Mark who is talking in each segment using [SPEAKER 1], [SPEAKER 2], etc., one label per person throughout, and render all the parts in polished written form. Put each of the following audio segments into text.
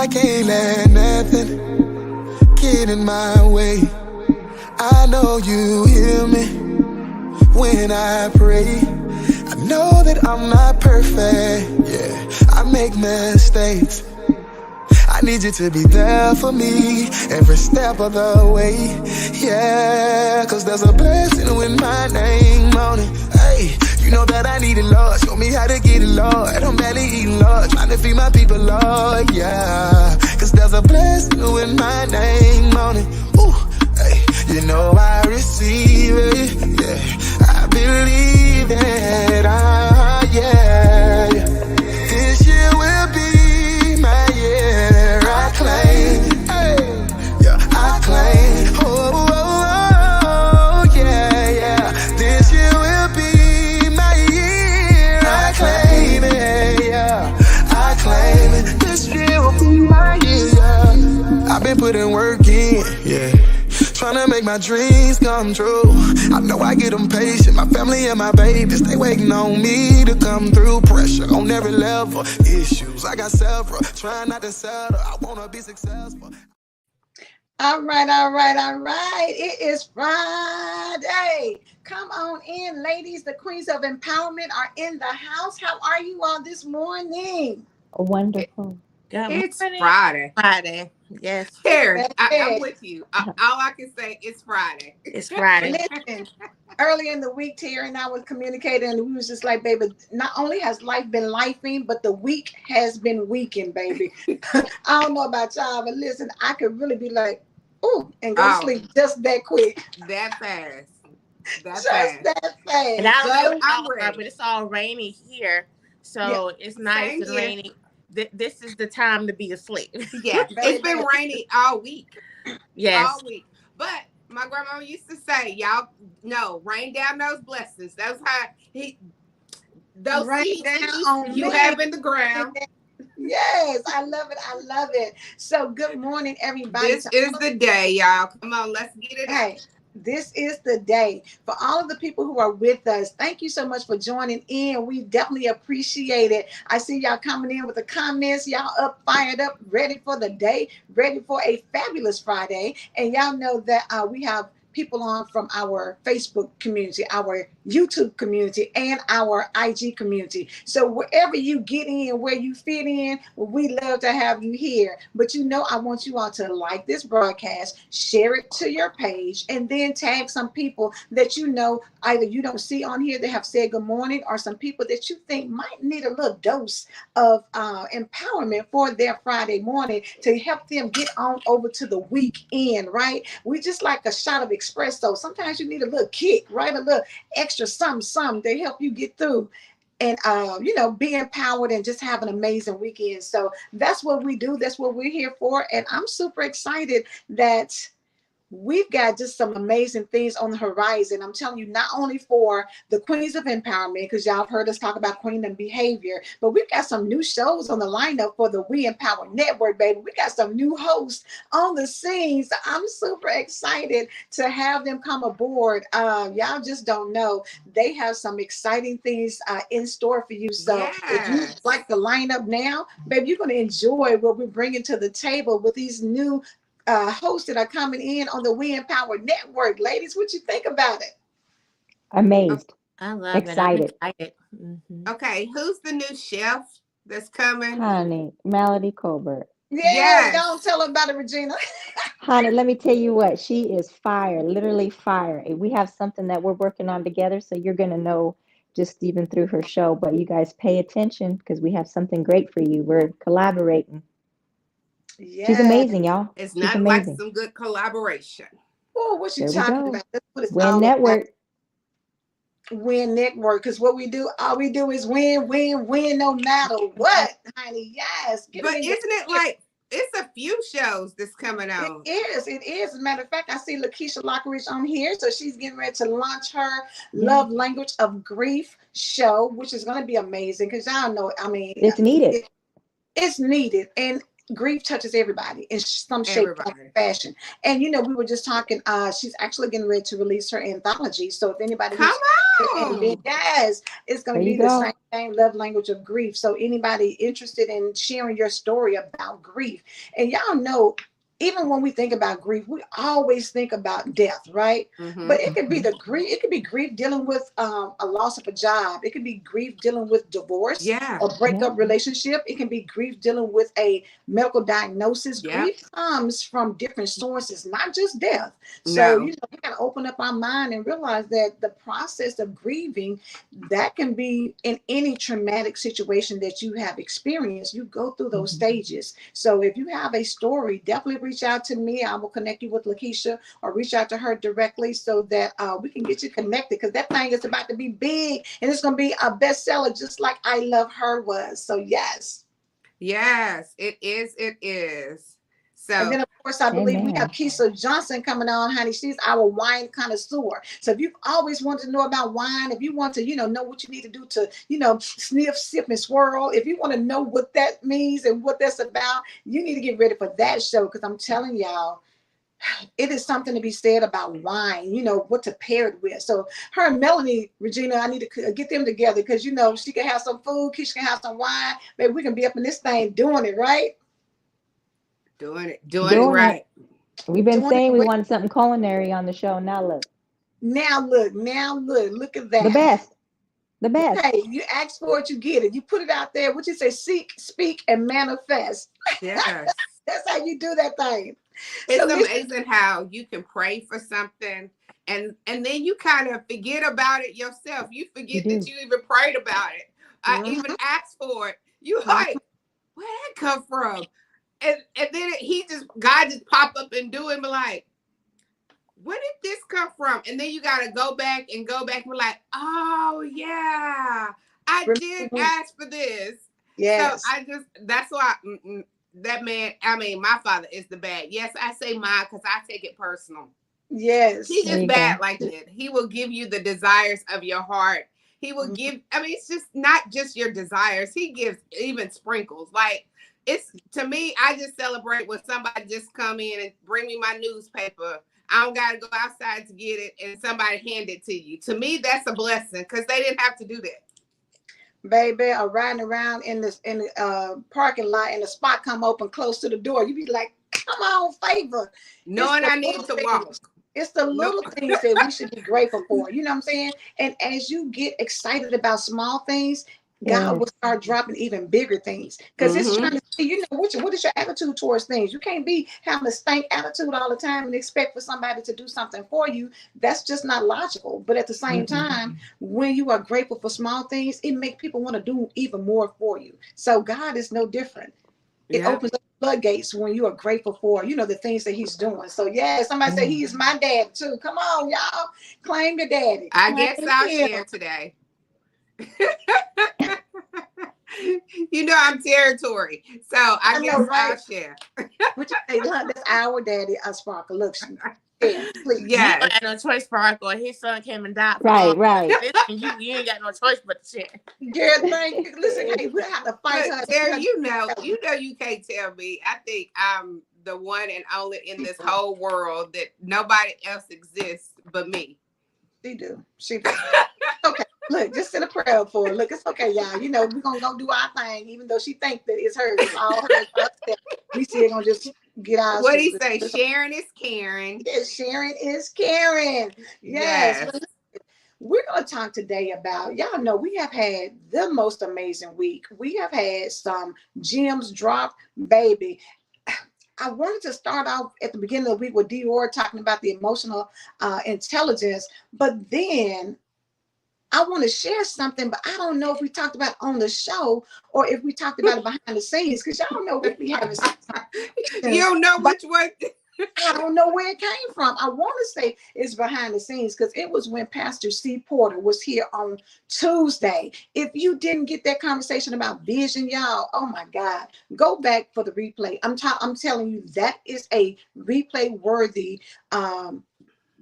[SPEAKER 1] I can't let nothing get in my way. I know you hear me when I pray. I know that I'm not perfect, yeah, I make mistakes. I need you to be there for me every step of the way, yeah, cause there's a blessing with my name on it. Hey, you know that I need it, Lord. Show me how to get it, Lord. I'm barely eating, Lord. Trying to feed my people, Lord, yeah, cause there's a blessing with my name on it. Ooh, hey, you know I receive it, yeah, I believe that yeah. This year will be my year. I claim, hey, yeah, I claim. Oh, yeah, yeah. This year will be my year. I claim it, yeah. I claim it. This year will be my year, yeah. I've been putting work in, yeah. Trying to make my dreams come true. I know I get impatient. My family and my babies, they waiting on me to come through. Pressure on every level. Issues, I got several. Trying not to settle. I want to be successful.
[SPEAKER 2] All right. It is Friday. Come on in, ladies. The Queens of Empowerment are in the house. How are you all this morning?
[SPEAKER 3] Wonderful.
[SPEAKER 4] It's Friday.
[SPEAKER 3] Yes.
[SPEAKER 4] Here, I'm with you. All I can say is Friday.
[SPEAKER 3] It's Friday.
[SPEAKER 2] Listen, early in the week, Terry and I was communicating, and we was just like, baby, not only has life been lifing, but the week has been weaking, baby. I don't know about y'all, but listen, I could really be like, ooh, and go to sleep just that quick.
[SPEAKER 4] That fast.
[SPEAKER 2] That fast.
[SPEAKER 3] And I don't know, but it's all rainy here. So
[SPEAKER 4] yeah,
[SPEAKER 3] it's nice and rainy. This is the time to be asleep.
[SPEAKER 4] Yeah, it's been rainy all week.
[SPEAKER 3] Yes.
[SPEAKER 4] All week. But my grandma used to say, y'all know, rain down those blessings. That's how those seeds you have in the ground.
[SPEAKER 2] Yes, I love it. So good morning, everybody.
[SPEAKER 4] This is the day, y'all. Come on, let's get it out.
[SPEAKER 2] This is the day. For all of the people who are with us, thank you so much for joining in. We definitely appreciate it. I see y'all coming in with the comments. Y'all up, fired up, ready for the day, ready for a fabulous Friday. And y'all know that we have people on from our Facebook community, our YouTube community, and our IG community. So wherever you get in, where you fit in, we love to have you here. But you know, I want you all to like this broadcast, share it to your page, and then tag some people that you know either you don't see on here that have said good morning, or some people that you think might need a little dose of empowerment for their Friday morning to help them get on over to the weekend, right? We just like a shot of espresso. Sometimes you need a little kick, right? A little extra something to help you get through and be empowered and just have an amazing weekend. So that's what we do. That's what we're here for. And I'm super excited that we've got just some amazing things on the horizon. I'm telling you, not only for the Queens of Empowerment, because y'all have heard us talk about Queen and Behavior, but we've got some new shows on the lineup for the We Empower Network, baby. We got some new hosts on the scenes. I'm super excited to have them come aboard. Y'all just don't know. They have some exciting things in store for you. So if you like the lineup now, baby, you're going to enjoy what we're bringing to the table with these new hosts that are coming in on the We Empower Network. Ladies, what you think about it?
[SPEAKER 3] Amazed.
[SPEAKER 4] I love
[SPEAKER 3] excited.
[SPEAKER 4] it. I'm excited. Mm-hmm. Okay, who's the new chef that's coming?
[SPEAKER 3] Honey, Melody Colbert.
[SPEAKER 2] Yes. Don't tell her about it, Regina.
[SPEAKER 3] Honey, let me tell you what, she is fire, literally fire. We have something that we're working on together, so you're going to know just even through her show, but you guys pay attention because we have something great for you. We're collaborating. Yeah. She's amazing, y'all.
[SPEAKER 4] It's not like some good collaboration.
[SPEAKER 2] Oh, what you talking about? That's what it's
[SPEAKER 3] Win Network.
[SPEAKER 2] Win Network, because what we do, all we do is win, no matter what, honey. Yes.
[SPEAKER 4] But isn't it like it's a few shows that's coming out?
[SPEAKER 2] It is. As a matter of fact, I see Lakeisha Lockeridge on here, so she's getting ready to launch her Love Language of Grief show, which is going to be amazing because y'all know, I mean,
[SPEAKER 3] it's needed.
[SPEAKER 2] It's needed. And grief touches everybody in some shape or
[SPEAKER 4] Everybody.
[SPEAKER 2] fashion. And we were just talking, she's actually getting ready to release her anthology. So if anybody
[SPEAKER 4] Come
[SPEAKER 2] who's and then
[SPEAKER 4] on.
[SPEAKER 2] yes, it's going
[SPEAKER 3] There
[SPEAKER 2] to
[SPEAKER 3] you
[SPEAKER 2] be the
[SPEAKER 3] go.
[SPEAKER 2] same love language of grief. So anybody interested in sharing your story about grief, and y'all know, even when we think about grief, we always think about death, right?
[SPEAKER 4] Mm-hmm.
[SPEAKER 2] But it could be the grief. It could be grief dealing with a loss of a job. It could be grief dealing with divorce,
[SPEAKER 4] Yeah.
[SPEAKER 2] a breakup
[SPEAKER 3] Yeah.
[SPEAKER 2] relationship. It can be grief dealing with a medical diagnosis.
[SPEAKER 4] Yep.
[SPEAKER 2] Grief comes from different sources, not just death. So
[SPEAKER 4] No.
[SPEAKER 2] we gotta open up our mind and realize that the process of grieving, that can be in any traumatic situation that you have experienced. You go through those stages. So if you have a story, definitely reach out to me. I will connect you with Lakeisha, or reach out to her directly, so that we can get you connected, because that thing is about to be big, and it's going to be a bestseller, just like I Love Her was. So yes.
[SPEAKER 4] Yes, it is. It is.
[SPEAKER 2] And
[SPEAKER 4] So
[SPEAKER 2] then, of course, I believe we have
[SPEAKER 3] Amen.
[SPEAKER 2] Keisha Johnson coming on, honey. She's our wine connoisseur. So if you've always wanted to know about wine, if you want to, know what you need to do to, sniff, sip, and swirl, if you want to know what that means and what that's about, you need to get ready for that show, because I'm telling y'all, it is something to be said about wine, what to pair it with. So her and Melanie, Regina, I need to get them together, because, she can have some food, Keisha can have some wine. Maybe we can be up in this thing doing it, right?
[SPEAKER 4] doing it
[SPEAKER 3] Doing
[SPEAKER 4] right.
[SPEAKER 3] it. We've been
[SPEAKER 2] Doing
[SPEAKER 3] saying
[SPEAKER 2] it
[SPEAKER 3] we
[SPEAKER 2] with,
[SPEAKER 3] wanted something culinary on the show. Now look.
[SPEAKER 2] now look at
[SPEAKER 3] The
[SPEAKER 2] that.
[SPEAKER 3] best. The best.
[SPEAKER 2] Hey, you ask for it, you get it. You put it out there. What you say? Seek, speak, and manifest.
[SPEAKER 4] Yes.
[SPEAKER 2] That's how you do that thing. So
[SPEAKER 4] It's
[SPEAKER 2] listen,
[SPEAKER 4] amazing how you can pray for something and then you kind of forget about it yourself. You
[SPEAKER 3] You
[SPEAKER 4] forget that
[SPEAKER 3] do.
[SPEAKER 4] you even prayed about it. I even
[SPEAKER 2] mhm,
[SPEAKER 4] asked for it. You
[SPEAKER 2] mhm.
[SPEAKER 4] like, where that come from? And then God just pop up and do it and be like, where did this come from? And then you gotta go back and be like, oh yeah, I did ask for this. So
[SPEAKER 2] Yes,
[SPEAKER 4] that's why that man, I mean, my father is the bad. Yes, I say mine because I take it personal. He
[SPEAKER 2] yes.
[SPEAKER 3] There
[SPEAKER 4] is
[SPEAKER 3] you
[SPEAKER 4] bad
[SPEAKER 3] go.
[SPEAKER 4] like that. He will give you the desires of your heart. He will
[SPEAKER 2] Mhm.
[SPEAKER 4] give, I mean, it's just not just your desires. He gives even sprinkles. Like, it's, to me, I just celebrate when somebody just come in and bring me my newspaper. I don't got to go outside to get it and somebody hand it to you. To me, that's a blessing because they didn't have to do that.
[SPEAKER 2] Baby, or riding around in the parking lot, and the spot come open close to the door. You be like, come on, favor. It's
[SPEAKER 4] Knowing
[SPEAKER 2] the
[SPEAKER 4] I need
[SPEAKER 2] little
[SPEAKER 4] to
[SPEAKER 2] things.
[SPEAKER 4] walk.
[SPEAKER 2] It's the
[SPEAKER 4] No.
[SPEAKER 2] little things that we should be grateful for. You know what I'm saying? And as you get excited about small things, God will
[SPEAKER 3] Yes.
[SPEAKER 2] start dropping even bigger things, because it's trying
[SPEAKER 4] Mm-hmm.
[SPEAKER 2] to see, what is your attitude towards things. You can't be having a stank attitude all the time and expect for somebody to do something for you. That's just not logical. But at the same
[SPEAKER 3] Mm-mm.
[SPEAKER 2] time, when you are grateful for small things, it makes people want to do even more for you. So God is no different. It
[SPEAKER 4] Yep.
[SPEAKER 2] opens up floodgates when you are grateful for, the things that he's doing. So yeah, somebody say
[SPEAKER 3] Yeah.
[SPEAKER 2] he is my dad too. Come on, y'all. Claim your daddy.
[SPEAKER 4] I
[SPEAKER 2] Claim
[SPEAKER 4] guess I'll
[SPEAKER 2] him.
[SPEAKER 4] share today. I'm territory. So I
[SPEAKER 2] I
[SPEAKER 4] guess
[SPEAKER 2] know,
[SPEAKER 4] I'll
[SPEAKER 2] right?
[SPEAKER 4] share.
[SPEAKER 2] What you say, look, that's our daddy, Sparkle. Look, yeah, please.
[SPEAKER 5] You ain't
[SPEAKER 4] Yes.
[SPEAKER 5] got no choice, Sparkle. His son came and died for all
[SPEAKER 3] Right,
[SPEAKER 5] of us.
[SPEAKER 3] right.
[SPEAKER 5] Listen, you ain't got no choice but to share.
[SPEAKER 2] Girl, thank you. Listen, hey, we'll have to fight
[SPEAKER 4] Look,
[SPEAKER 2] her.
[SPEAKER 4] Terry, you can't tell me. I think I'm the one and only in this whole world that nobody else exists but me.
[SPEAKER 2] She do. She do. Okay. Look, just send a prayer for her. Look, it's okay, y'all. We're gonna go do our thing, even though she thinks that it's hers. It's all hers. We still gonna just get ours
[SPEAKER 4] What do
[SPEAKER 2] too.
[SPEAKER 4] you say? Sharon is Karen.
[SPEAKER 2] Yes, Sharon is Karen. Yes.
[SPEAKER 4] Yes.
[SPEAKER 2] We're going to talk today about, y'all know, we have had the most amazing week. We have had some gems drop, baby. I wanted to start off at the beginning of the week with Dior talking about the emotional intelligence, but then I want to share something, but I don't know if we talked about it on the show or if we talked about it behind the scenes, because y'all know we be having some
[SPEAKER 4] You
[SPEAKER 2] conversations,
[SPEAKER 4] don't know
[SPEAKER 2] but
[SPEAKER 4] which one.
[SPEAKER 2] I don't know where it came from. I want to say it's behind the scenes, because it was when Pastor C. Porter was here on Tuesday. If you didn't get that conversation about vision, y'all, oh my God, go back for the replay. I'm telling you, that is a replay worthy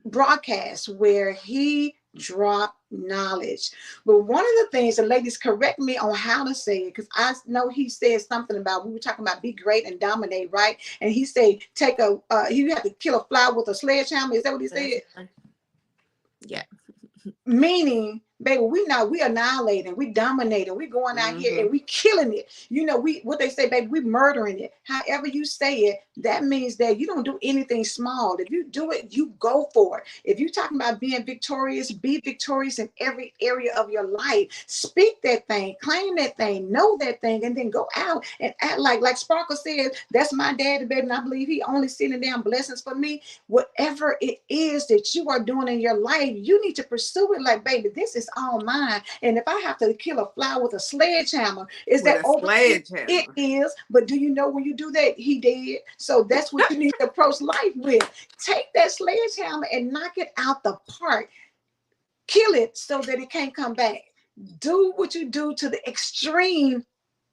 [SPEAKER 2] broadcast where he drop knowledge. But one of the things, and ladies, correct me on how to say it, because I know he said something about, we were talking about be great and dominate, right? And he said, you have to kill a fly with a sledgehammer. Is that what he said?
[SPEAKER 5] Yeah.
[SPEAKER 2] Meaning, baby, we annihilating, we dominating, we going out here and we killing it. You know, what they say, baby, we murdering it. However you say it, that means that you don't do anything small. If you do it, you go for it. If you're talking about being victorious, be victorious in every area of your life. Speak that thing, claim that thing, know that thing, and then go out and act like Sparkle said, that's my daddy, baby, and I believe he only sending down blessings for me. Whatever it is that you are doing in your life, you need to pursue it like, baby, this is all mine. And if I have to kill a fly with a sledgehammer, it is. But do you know when you do that, he did. So that's what you need to approach life with. Take that sledgehammer and knock it out the park. Kill it so that it can't come back. Do what you do to the extreme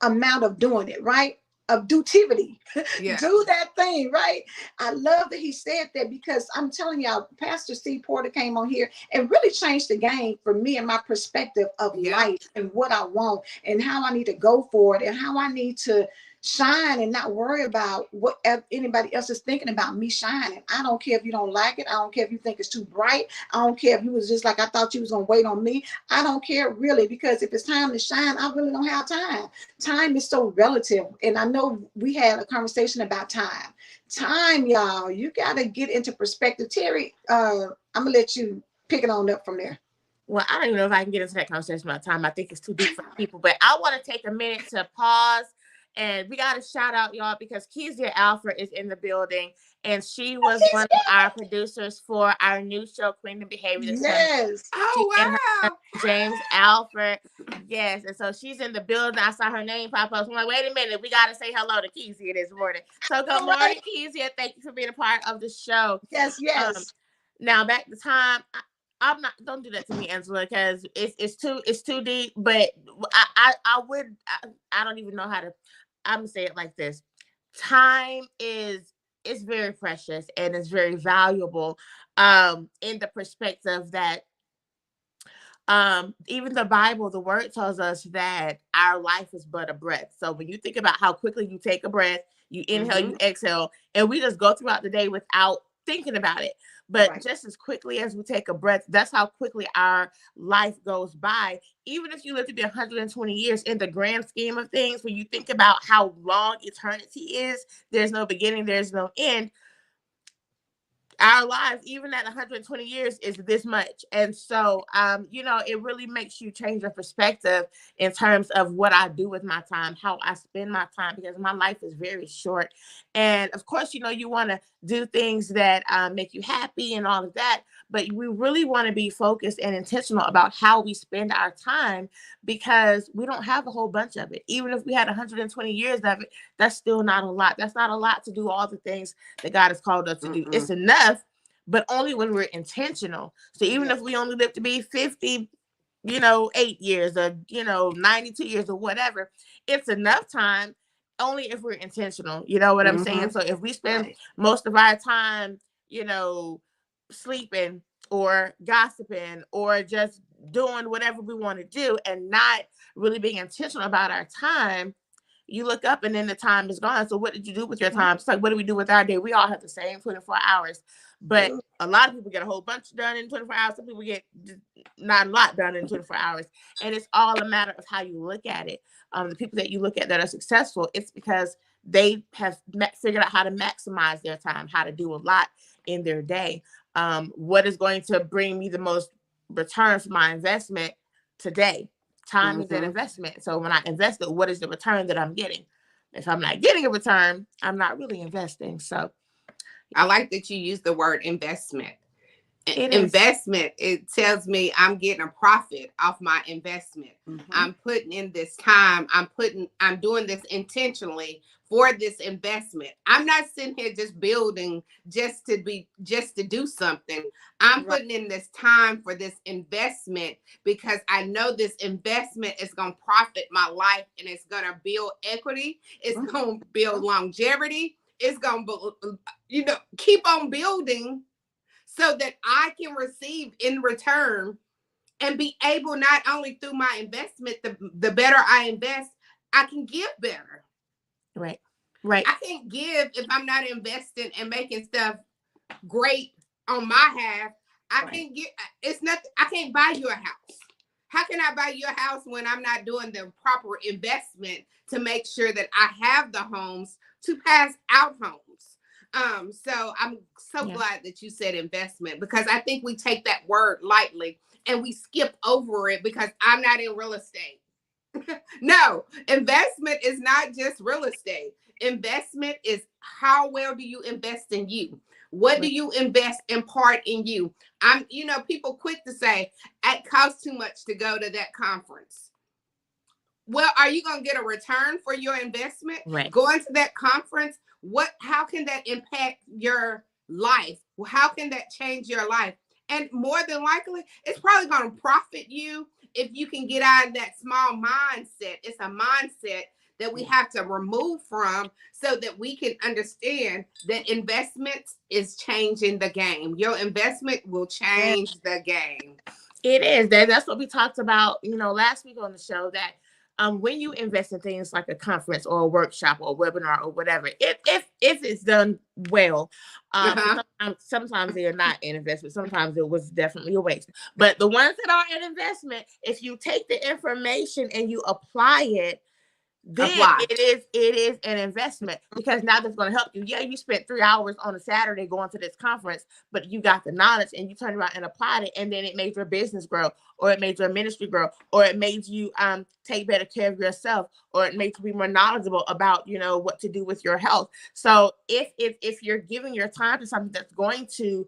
[SPEAKER 2] amount of doing it, right? Of dutivity. Yeah. Do that thing, right? I love that he said that, because I'm telling y'all, Pastor C. Porter came on here and really changed the game for me and my perspective of life and what I want and how I need to go for it and how I need to shine and not worry about what anybody else is thinking about me shining. I don't care if you don't like it. I don't care if you think it's too bright. I don't care if you was just like, I thought you was going to wait on me. I don't care really, because if it's time to shine, I really don't have time. Time is so relative. And I know we had a conversation about time. Time, y'all, you got to get into perspective. Terry, I'm going to let you pick it on up from there.
[SPEAKER 5] Well, I don't even know if I can get into that conversation about time. I think it's too deep for people, but I want to take a minute to pause. And we got to shout out, y'all, because Kezia Alfred is in the building, and she was one of our producers for our new show, Queen of Behavior.
[SPEAKER 2] Yes.
[SPEAKER 5] Oh, wow. James Alfred. Yes. And so she's in the building. I saw her name pop up. So I'm like, wait a minute. We got to say hello to Kezia this morning. So good morning, Kezia. Thank you for being a part of the show.
[SPEAKER 2] Yes, yes.
[SPEAKER 5] Now, back to time. I'm not. Don't do that to me, Angela, because it's too deep. But I don't even know how to. I'm gonna say it like this: time is very precious and it's very valuable. In the perspective that even the Bible, the word tells us that our life is but a breath. So when you think about how quickly you take a breath, you inhale, you exhale, and we just go throughout the day without thinking about it. But just as quickly as we take a breath, that's how quickly our life goes by. Even if you live to be 120 years, in the grand scheme of things, when you think about how long eternity is, there's no beginning, there's no end. Our lives, even at 120 years, is this much. And so, it really makes you change your perspective in terms of what I do with my time, how I spend my time, because my life is very short. And of course, you want to do things that make you happy and all of that. But we really want to be focused and intentional about how we spend our time, because we don't have a whole bunch of it. Even if we had 120 years of it, that's still not a lot. That's not a lot to do all the things that God has called us to do. It's enough, but only when we're intentional. So even if we only live to be 50, 8 years or, 92 years or whatever, it's enough time only if we're intentional. You know what I'm saying? So if we spend most of our time, sleeping or gossiping or just doing whatever we want to do and not really being intentional about our time, you look up and then the time is gone. So what did you do with your time? It's like, what do we do with our day? We all have the same 24 hours, but a lot of people get a whole bunch done in 24 hours. Some people get not a lot done in 24 hours. And it's all a matter of how you look at it. The people that you look at that are successful, it's because they have figured out how to maximize their time, how to do a lot in their day. What is going to bring me the most return for my investment today? Time is an investment. So when I invest it, what is the return that I'm getting? If I'm not getting a return, I'm not really investing. So
[SPEAKER 4] I like that you use the word investment. Investment, it tells me I'm getting a profit off my investment. I'm putting in this time. I'm doing this intentionally for this investment. I'm not sitting here just building just to do something. I'm putting in this time for this investment because I know this investment is going to profit my life, and it's going to build equity. It's going to build longevity. It's going to, keep on building, so that I can receive in return and be able, not only through my investment, the better I invest, I can give better.
[SPEAKER 5] Right.
[SPEAKER 4] I can't give if I'm not investing and making stuff great on my half. I can't get, it's not, I can't buy you a house. How can I buy you a house when I'm not doing the proper investment to make sure that I have the homes to pass out homes? So I'm so glad that you said investment, because I think we take that word lightly and we skip over it because I'm not in real estate. No, investment is not just real estate. Investment is how well do you invest in you? What do you invest in part in you? People quick to say, it costs too much to go to that conference. Well, are you going to get a return for your investment?
[SPEAKER 5] Right.
[SPEAKER 4] Going to that conference, how can that impact your life? How can that change your life? And more than likely, it's probably going to profit you if you can get out of that small mindset. It's a mindset that we have to remove from so that we can understand that investments is changing the game. Your investment will change the game.
[SPEAKER 5] It is. That's what we talked about, last week on the show, that when you invest in things like a conference or a workshop or a webinar or whatever, if it's done well, sometimes they are not an investment. Sometimes it was definitely a waste. But the ones that are an investment, if you take the information and you apply it, then it is an investment, because now that's going to help you. Yeah, you spent 3 hours on a Saturday going to this conference, but you got the knowledge and you turned around and applied it, and then it made your business grow, or it made your ministry grow, or it made you take better care of yourself, or it made you be more knowledgeable about what to do with your health. So if you're giving your time to something that's going to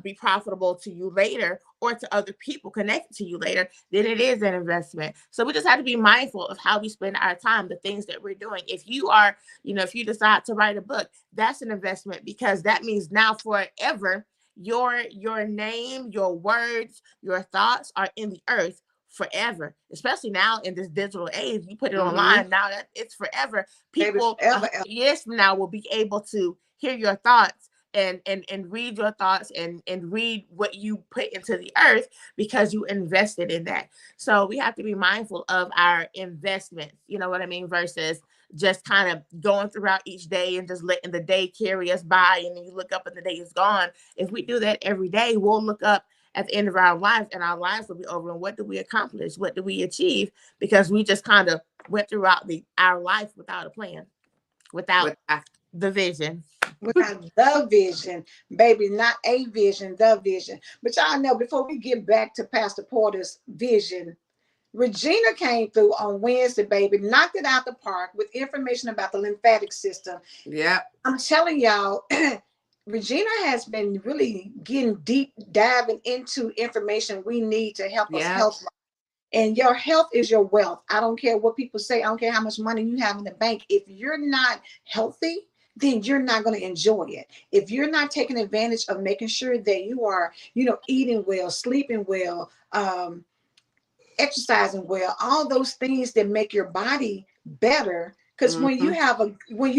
[SPEAKER 5] be profitable to you later, or to other people connected to you later, then it is an investment. So we just have to be mindful of how we spend our time, the things that we're doing. If you are, if you decide to write a book, that's an investment, because that means now forever, your name, your words, your thoughts are in the earth forever. Especially now in this digital age, you put it online, now that it's forever. People years from now will be able to hear your thoughts and read your thoughts and read what you put into the earth, because you invested in that. So we have to be mindful of our investments, you know what I mean, versus just kind of going throughout each day and just letting the day carry us by, and then you look up and the day is gone. If we do that every day, we'll look up at the end of our lives and our lives will be over. And what do we accomplish? What do we achieve? Because we just kind of went throughout our life without a plan, without the vision.
[SPEAKER 2] Without the vision, baby, not a vision, the vision. But y'all know, before we get back to Pastor Porter's vision, Regina came through on Wednesday, baby, knocked it out the park with information about the lymphatic system.
[SPEAKER 4] Yeah.
[SPEAKER 2] I'm telling y'all, Regina has been really getting deep, diving into information we need to help us health. And your health is your wealth. I don't care what people say. I don't care how much money you have in the bank. If you're not healthy, then you're not going to enjoy it. If you're not taking advantage of making sure that you are, eating well, sleeping well, exercising well, all those things that make your body better. Because when you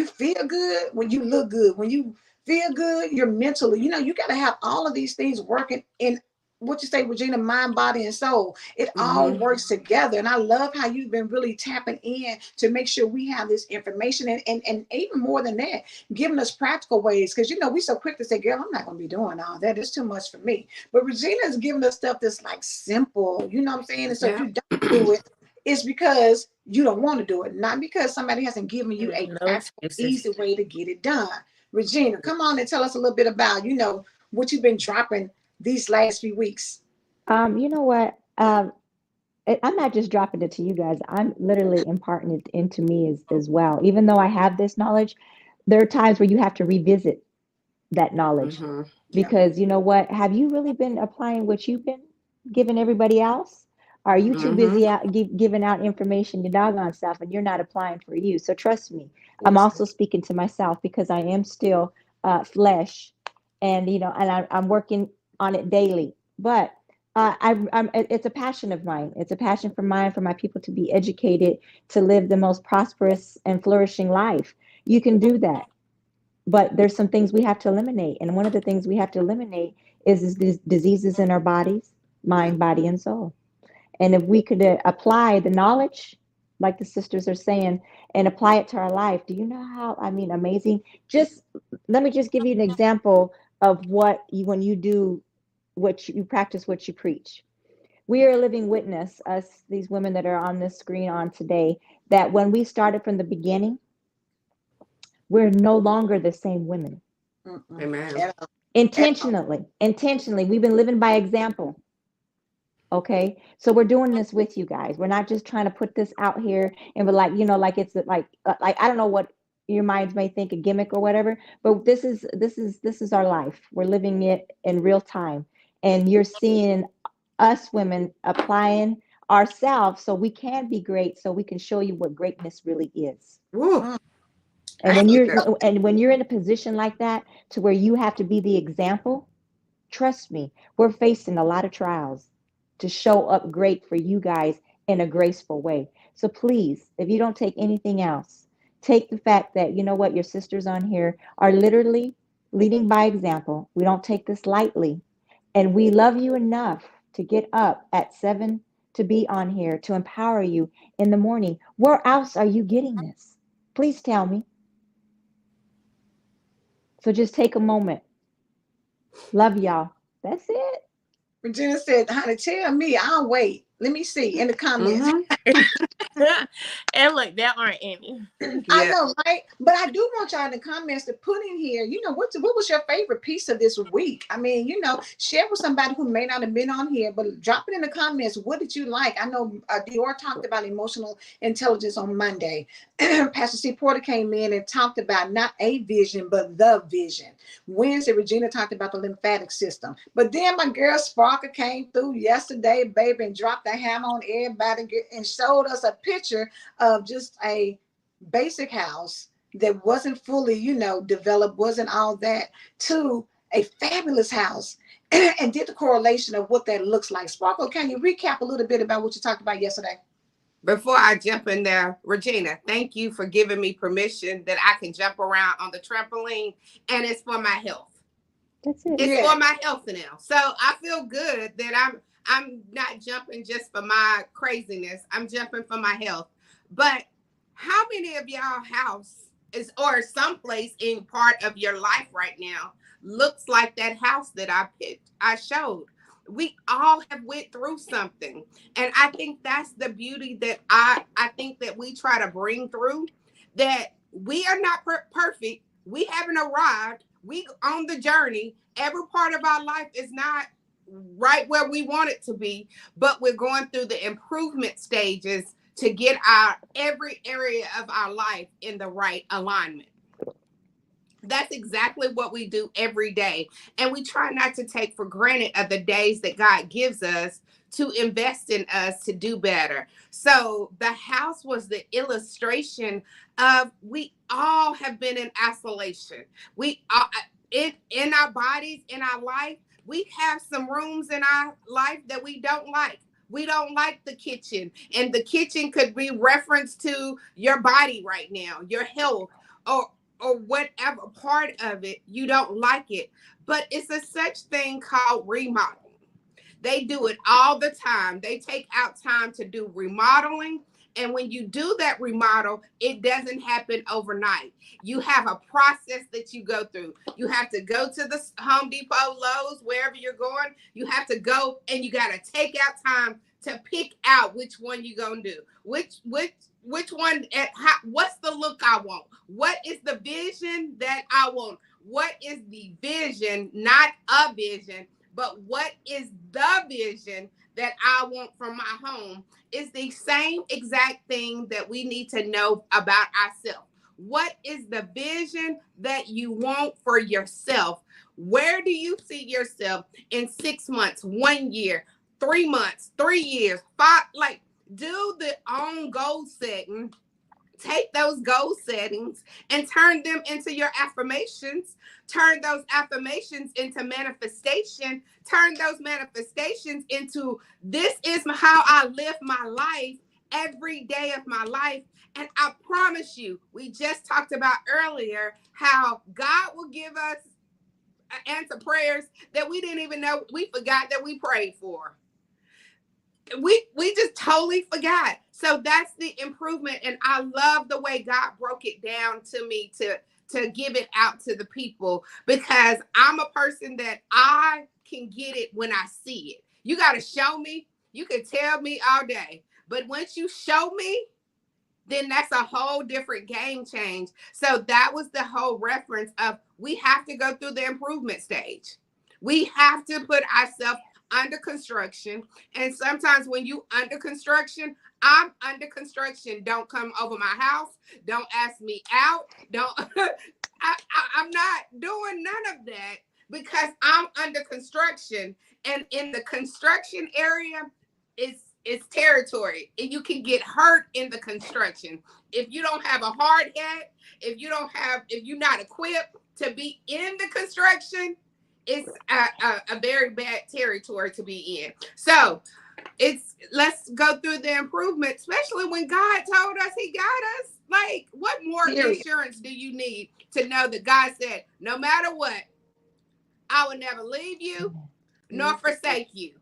[SPEAKER 2] feel good, when you look good, when you feel good, you're mentally, you got to have all of these things working in what you say, Regina, mind, body, and soul. It all works together. And I love how you've been really tapping in to make sure we have this information, and even more than that, giving us practical ways. Because, we so quick to say, girl, I'm not going to be doing all that. It's too much for me. But Regina's giving us stuff that's like simple, you know what I'm saying? And so if you don't do it, it's because you don't want to do it, not because somebody hasn't given you a practical, easy way to get it done. Regina, come on and tell us a little bit about, what you've been dropping these last few weeks.
[SPEAKER 3] You know what? I'm not just dropping it to you guys. I'm literally imparting it into me as well. Even though I have this knowledge, there are times where you have to revisit that knowledge, because you know what? Have you really been applying what you've been giving everybody else? Are you too busy out giving out information to doggone stuff, and you're not applying for you? So trust me, I'm also speaking to myself, because I am still flesh, and I'm working on it daily. But it's a passion of mine. It's a passion for my people to be educated, to live the most prosperous and flourishing life. You can do that. But there's some things we have to eliminate. And one of the things we have to eliminate is these diseases in our bodies, mind, body, and soul. And if we could apply the knowledge, like the sisters are saying, and apply it to our life, do you know how, I mean, amazing? Just let me just give you an example of what you, when you do what you practice, what you preach. We are a living witness, us, these women that are on this screen on today, that when we started from the beginning, we're no longer the same women.
[SPEAKER 4] Amen.
[SPEAKER 3] Intentionally, we've been living by example. Okay, so we're doing this with you guys. We're not just trying to put this out here and we're like, like it's like I don't know what your minds may think a gimmick or whatever, but this is our life. We're living it in real time, and you're seeing us women applying ourselves so we can be great, so we can show you what greatness really is.
[SPEAKER 4] Woo.
[SPEAKER 3] And
[SPEAKER 4] I
[SPEAKER 3] when
[SPEAKER 4] need
[SPEAKER 3] you're
[SPEAKER 4] that.
[SPEAKER 3] and when you're in a position like that to where you have to be the example, trust me, we're facing a lot of trials to show up great for you guys in a graceful way. So please, if you don't take anything else, take the fact that, you know what, your sisters on here are literally leading by example. We don't take this lightly. And we love you enough to get up at 7 to be on here to empower you in the morning. Where else are you getting this? Please tell me. So just take a moment. Love y'all. That's it.
[SPEAKER 2] Regina said, honey, tell me, I'll wait. Let me see in the comments.
[SPEAKER 5] And look, there aren't any.
[SPEAKER 2] I
[SPEAKER 4] Yeah.
[SPEAKER 2] know, right? But I do want y'all in the comments to put in here, what was your favorite piece of this week? I mean, share with somebody who may not have been on here, but drop it in the comments. What did you like? I know Dior talked about emotional intelligence on Monday. Pastor C. Porter came in and talked about not a vision, but the vision. Wednesday, Regina talked about the lymphatic system. But then my girl Sparker came through yesterday, baby, and dropped the hammer on everybody and showed us a picture of just a basic house that wasn't fully, developed, wasn't all that, to a fabulous house, and did the correlation of what that looks like. Sparkle, can you recap a little bit about what you talked about yesterday?
[SPEAKER 4] Before I jump in there, Regina, thank you for giving me permission that I can jump around on the trampoline, and it's for my health.
[SPEAKER 3] That's it.
[SPEAKER 4] It's
[SPEAKER 2] Yeah.
[SPEAKER 4] for my health now. So I feel good that I'm not jumping just for my craziness. I'm jumping for my health. But how many of y'all house is or someplace in part of your life right now looks like that house that I showed? We all have went through something. And I think that's the beauty that I think that we try to bring through, that we are not perfect. We haven't arrived. We on the journey. Every part of our life is not right where we want it to be, but we're going through the improvement stages to get our every area of our life in the right alignment. That's exactly what we do every day. And we try not to take for granted of the days that God gives us to invest in us to do better. So the house was the illustration of we all have been in isolation. We are in our bodies, in our life. We have some rooms in our life that we don't like. We don't like the kitchen, and the kitchen could be reference to your body right now, your health, or whatever part of it you don't like it. But it's a such thing called remodeling. They do it all the time. They take out time to do remodeling. And when you do that remodel, it doesn't happen overnight. You have a process that you go through. You have to go to the Home Depot, Lowe's, wherever you're going. You have to go and you got to take out time to pick out which one you're going to do. Which one, what's the look I want? What is the vision that I want? What is the vision, not a vision, but what is the vision that I want from my home? Is the same exact thing that we need to know about ourselves. What is the vision that you want for yourself? Where do you see yourself in 6 months, 1 year, 3 months, 3 years, 5? Like, do the own goal setting. Take those goal settings and turn them into your affirmations. Turn those affirmations into manifestation. Turn those manifestations into this is how I live my life every day of my life. And I promise you, we just talked about earlier how God will give us answer prayers that we didn't even know we forgot that we prayed for. we just totally forgot. So that's the improvement. And I love the way God broke it down to me to give it out to the people, because I'm a person that I can get it when I see it. You got to show me. You can tell me all day, but once you show me, then that's a whole different game change. So that was the whole reference of, we have to go through the improvement stage. We have to put ourselves under construction. And sometimes when you under construction, I'm under construction. Don't come over my house. Don't ask me out. Don't, I'm not doing none of that, because I'm under construction. And in the construction area, it's territory, and you can get hurt in the construction. If you don't have a hard hat, if you're not equipped to be in the construction, it's a very bad territory to be in. So let's go through the improvement, especially when God told us he got us. Like, what more insurance do you need to know that God said, no matter what, I will never leave you nor forsake you.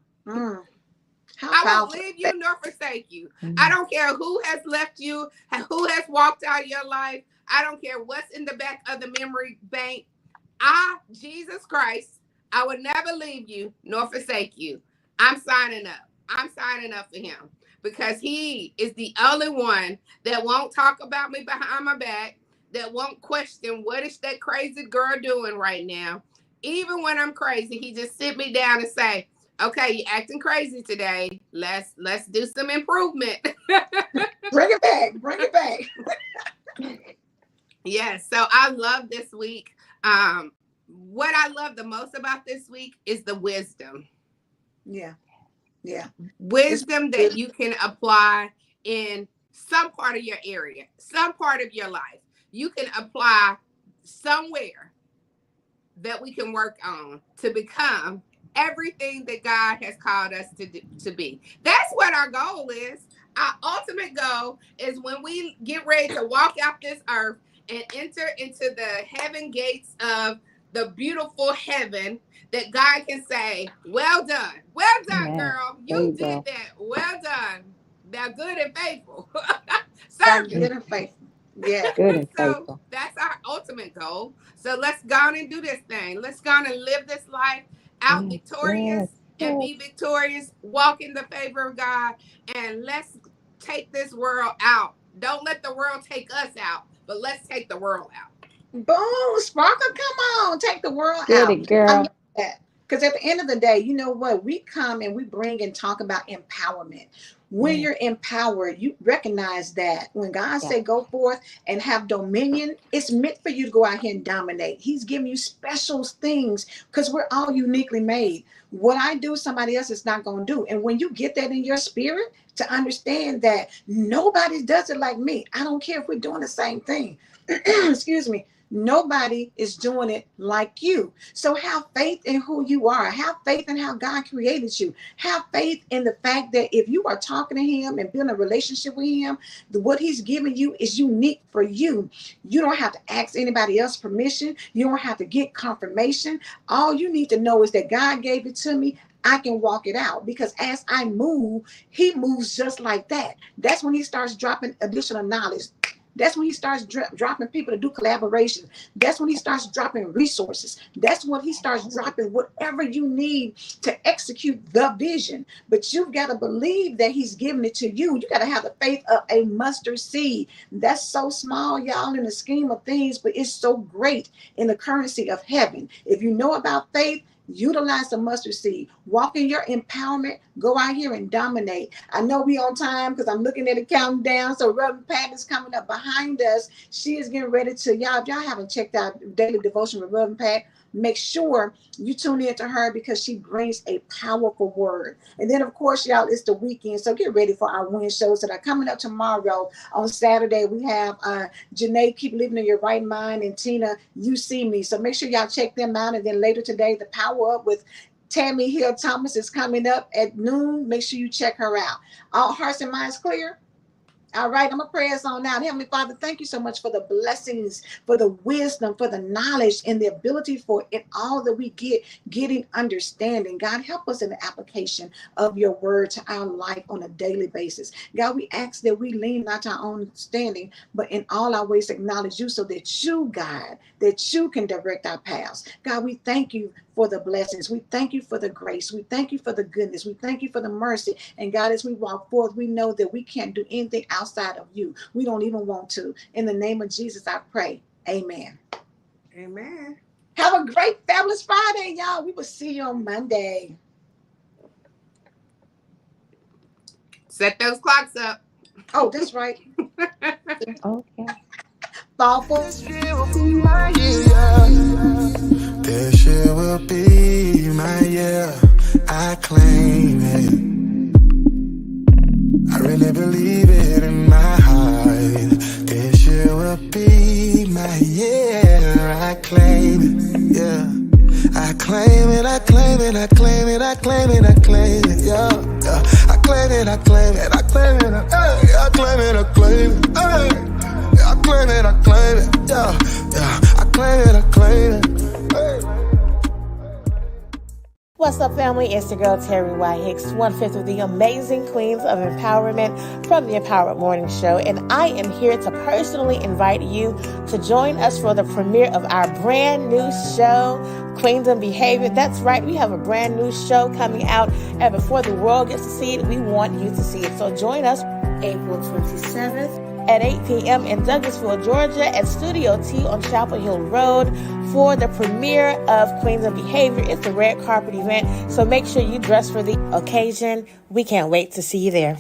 [SPEAKER 4] I won't leave you nor forsake you. I don't care who has left you, who has walked out of your life. I don't care what's in the back of the memory bank. Jesus Christ, I will never leave you nor forsake you. I'm signing up. I'm signing up for him, because he is the only one that won't talk about me behind my back, that won't question what is that crazy girl doing right now. Even when I'm crazy, he just sit me down and say, okay, you're acting crazy today. Let's do some improvement.
[SPEAKER 2] Bring it back.
[SPEAKER 4] Yes. So I love this week. What I love the most about this week is the wisdom.
[SPEAKER 2] Yeah.
[SPEAKER 4] Wisdom that you can apply in some part of your area, some part of your life. You can apply somewhere that we can work on to become everything that God has called us to be. That's what our goal is. Our ultimate goal is, when we get ready to walk out this earth and enter into the heaven gates of the beautiful heaven, that God can say, well done, girl. You did that. Well done. Thou good and faithful servant.
[SPEAKER 2] Good and faithful. Yeah.
[SPEAKER 3] Good and
[SPEAKER 4] So
[SPEAKER 3] faithful.
[SPEAKER 4] that's our ultimate goal. So let's go on and do this thing. Let's go on and live this life out victorious and be victorious. Walk in the favor of God, and let's take this world out. Don't let the world take us out, but let's take the world out.
[SPEAKER 2] Boom, Sparkle, come on, take the world
[SPEAKER 3] Get
[SPEAKER 2] out.
[SPEAKER 3] it, girl.
[SPEAKER 2] Because at the end of the day, you know what? We come and we bring and talk about empowerment. When you're empowered, you recognize that when God said go forth and have dominion, it's meant for you to go out here and dominate. He's giving you special things, because we're all uniquely made. What I do, somebody else is not going to do. And when you get that in your spirit, to understand that nobody does it like me. I don't care if we're doing the same thing. Excuse me. Nobody is doing it like you. So have faith in who you are. Have faith in how God created you. Have faith in the fact that if you are talking to him and building a relationship with him, what he's giving you is unique for you. You don't have to ask anybody else permission. You don't have to get confirmation. All you need to know is that God gave it to me. I can walk it out, because as I move, he moves just like that. That's when he starts dropping additional knowledge. That's when he starts dropping people to do collaboration. That's when he starts dropping resources. That's when he starts dropping whatever you need to execute the vision. But you've got to believe that he's giving it to you. You got to have the faith of a mustard seed. That's so small, y'all, in the scheme of things, but it's so great in the currency of heaven. If you know about faith, utilize the mustard seed. Walk in your empowerment. Go out here and dominate. I know we on time because I'm looking at it counting down. So Reverend Pat is coming up behind us. She is getting ready to, y'all, if y'all haven't checked out Daily Devotion with Reverend Pat, make sure you tune in to her, because she brings a powerful word. And then, of course, y'all, it's the weekend. So get ready for our win shows that are coming up tomorrow. On Saturday, we have Janae, Keep Living in Your Right Mind, and Tina, You See Me. So make sure y'all check them out. And then later today, the Power Up with Tammy Hill Thomas is coming up at noon. Make sure you check her out. All hearts and minds clear? All right, I'm going to pray us on out. Heavenly Father, thank you so much for the blessings, for the wisdom, for the knowledge, and the ability for it all that we getting understanding. God, help us in the application of your word to our life on a daily basis. God, we ask that we lean not to our own understanding, but in all our ways acknowledge you so that you, God, that you can direct our paths. God, we thank you for the blessings. We thank you for the grace. We thank you for the goodness. We thank you for the mercy. And God, as we walk forth, we know that we can't do anything outside of you. We don't even want to. In the name of Jesus, I pray. Amen.
[SPEAKER 4] Amen.
[SPEAKER 2] Have a great Fabulous Friday, y'all. We will see you on Monday.
[SPEAKER 4] Set those clocks up.
[SPEAKER 2] Oh, that's right.
[SPEAKER 3] Okay.
[SPEAKER 2] Fall for
[SPEAKER 1] This year will be my year. This year will be my year. I claim it. I really believe it in my heart. This year will be my year. I claim it. Yeah. I claim it, I claim it, I claim it, I claim it, I claim it, yeah, yeah. I claim it, I claim it, I claim it, I claim it, I claim it, I claim it, I claim it, yeah, yeah. I claim it, I claim it, hey.
[SPEAKER 5] What's up, family? It's your girl, Terry Y. Hicks, 1/5 of the amazing Queens of Empowerment from the Empowered Morning Show. And I am here to personally invite you to join us for the premiere of our brand new show, Queens of Behavior. That's right, we have a brand new show coming out. And before the world gets to see it, we want you to see it. So join us April 27th at 8 p.m. in Douglasville, Georgia at Studio T on Chapel Hill Road for the premiere of Queens of Behavior. It's a red carpet event, so make sure you dress for the occasion. We can't wait to see you there.